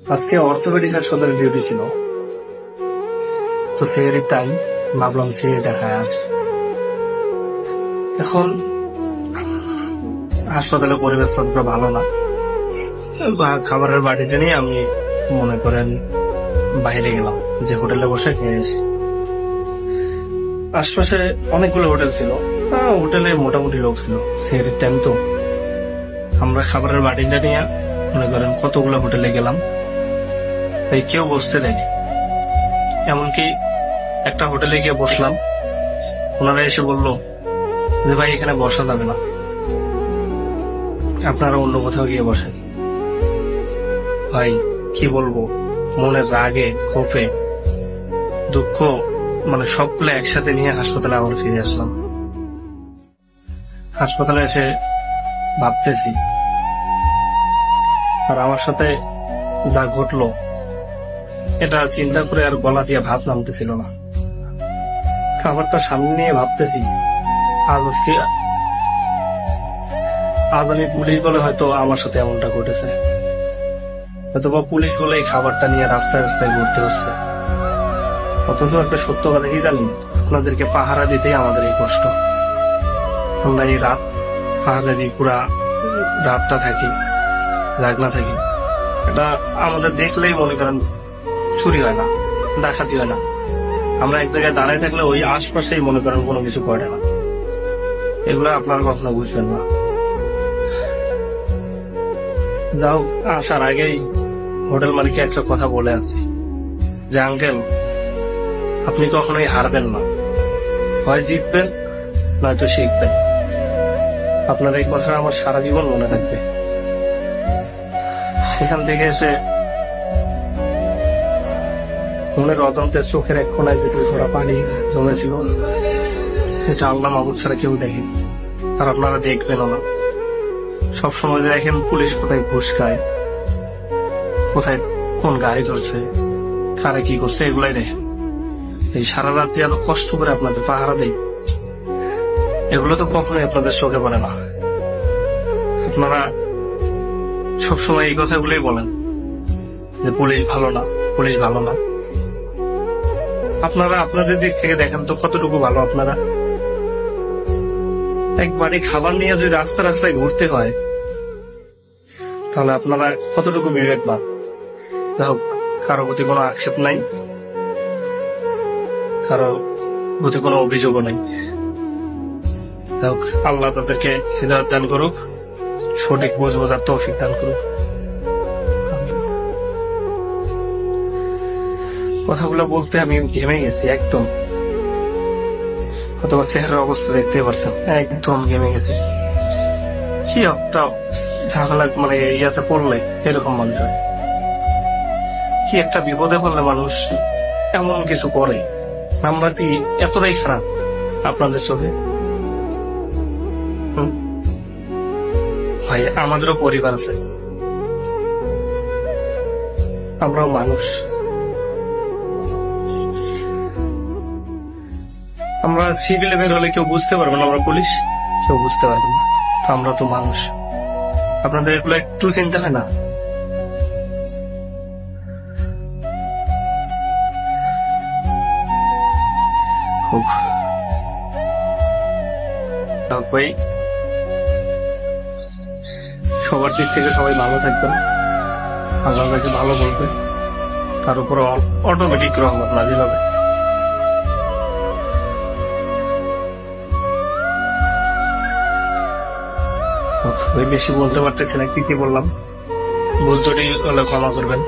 আজকে অর্থোপেডিক হাসপাতালে ডিউটি ছিল, তো সিগারেট টাইম, ভাবলাম সিগারেট খায় আজ। এখন হাসপাতালের পরিবেশ তত ভালো না, খাবারের বাটিতে নিয়ে আমি মনে করেন বাইরে গেলাম, যে হোটেলে বসে খেয়ে এসে। আশপাশে অনেকগুলো হোটেল ছিল, হোটেলে মোটামুটি লোক ছিল, সিগারেট টাইম তো। আমরা খাবারের বাটিটা নিয়ে মনে করেন কতগুলো হোটেলে গেলাম, তাই কেউ বসতে দেয়নি। এমনকি একটা হোটেলে গিয়ে বসলাম, ওনারা এসে বললো যে ভাই এখানে বসা যাবে না, আপনারা অন্য কোথাও গিয়ে বসেন। ভাই কি বলবো, মনের রাগে, ক্ষোভে, দুঃখ, মানে সবগুলো একসাথে নিয়ে হাসপাতালে আবার ফিরে আসলাম। হাসপাতালে এসে ভাবতেছি, আর আমার সাথে যা ঘটলো এটা চিন্তা করে আর গলা দিয়ে ভাত নামতেছিল না। খাবারটা সামনে নিয়ে ভাবতেছি, আজ আমি পুলিশ বলে হয়তো আমার সাথে এমনটা ঘটেছে, হয়তো বা পুলিশ বলে এই খাবারটা নিয়ে রাস্তায় রাস্তায় ঘুরতে হচ্ছে। অথচ একটা সত্য কথা কি জানি, আপনাদেরকে পাহারা দিতেই আমাদের এই কষ্ট। আমরা এই রাত পাহারা দিই, পুরা রাতটা থাকি, জাগনা থাকি। এটা আমাদের দেখলেই মনে করেন চুরি হয় না, ডাকাতি হয় না। আমরা এক জায়গায় দাঁড়ায় থাকলে ওই আশপাশেই মনে করেন কোনো কিছু করে না। এগুলো আপনারা কখনো বুঝবেন না। যাও, আসার আগেই হোটেল মালিককে একটা কথা বলে আসছি যে আঙ্কেল, আপনি কখনোই হারবেন না, হয় জিতবেন নয়তো শিখবেন। আপনার এই কথা আমার সারা জীবন মনে থাকবে। সেখান থেকে এসে মনের অজান্তে চোখের এক কোনায় যে দুই পানি জমেছিল, সেটা আল্লাহ মাহবুব ছাড়া কেউ দেখেন, আর আপনারা দেখবেনও না। সবসময় দেখেন পুলিশ কোথায় ঘুষ খায়, কোথায় কোন গাড়ি ধরছে, কারে কি করছে, এগুলাই দেখেন। এই সারা রাত যে এত কষ্ট করে আপনাদের পাহারা দেয়, এগুলো তো কখনোই আপনাদের চোখে পড়ে না। আপনারা সবসময় এই কথাগুলোই বলেন যে পুলিশ ভালো না, পুলিশ ভালো না। আপনারা আপনাদের দিক থেকে দেখেন তো কতটুকু ভালো। আপনারা একবারে খাবার নিয়ে যদি রাস্তা রাস্তায় ঘুরতে হয়, তাহলে আপনারা কতটুকু বিবেকবান। যাই কারো প্রতি কোনো আক্ষেপ নাই, কারো প্রতি কোনো অভিযোগও নেই। যাই আল্লাহ তাদেরকে হিদায়াত দান করুক, সঠিক বোঝ বোঝার তৌফিক দান করুক। কথাগুলো বলতে আমি ঘেমে গেছি একদম, অথবা চেহারার অবস্থা দেখতে পারছেন, একদম ঘেমে গেছি। কি একটা ঝামেলা, মানে ইয়াতে পড়লে এরকম মানুষ হয়। কি একটা বিপদে পড়লে মানুষ এমন কিছু করে। আমরা কি এতটাই খারাপ আপনাদের চোখে? ভাই আমাদেরও পরিবার আছে, আমরাও মানুষ। আমরা সিভিলে বের হলে কেউ বুঝতে পারবে না আমরা পুলিশ, কেউ বুঝতে পারবে না। তো আমরা তো মানুষ, আপনাদের এগুলো একটু চিন্তা হয় না? খুব ভাই, সবার দিক থেকে সবাই ভালো থাকবেন, আল্লাহ কাছে ভালো বলবে, তার উপর অটোমেটিক রহমত নাজিল হবে। বেশি বলতে পারতেছি না, কি কি বললাম ভুল ত্রুটি হলে ক্ষমা করবেন।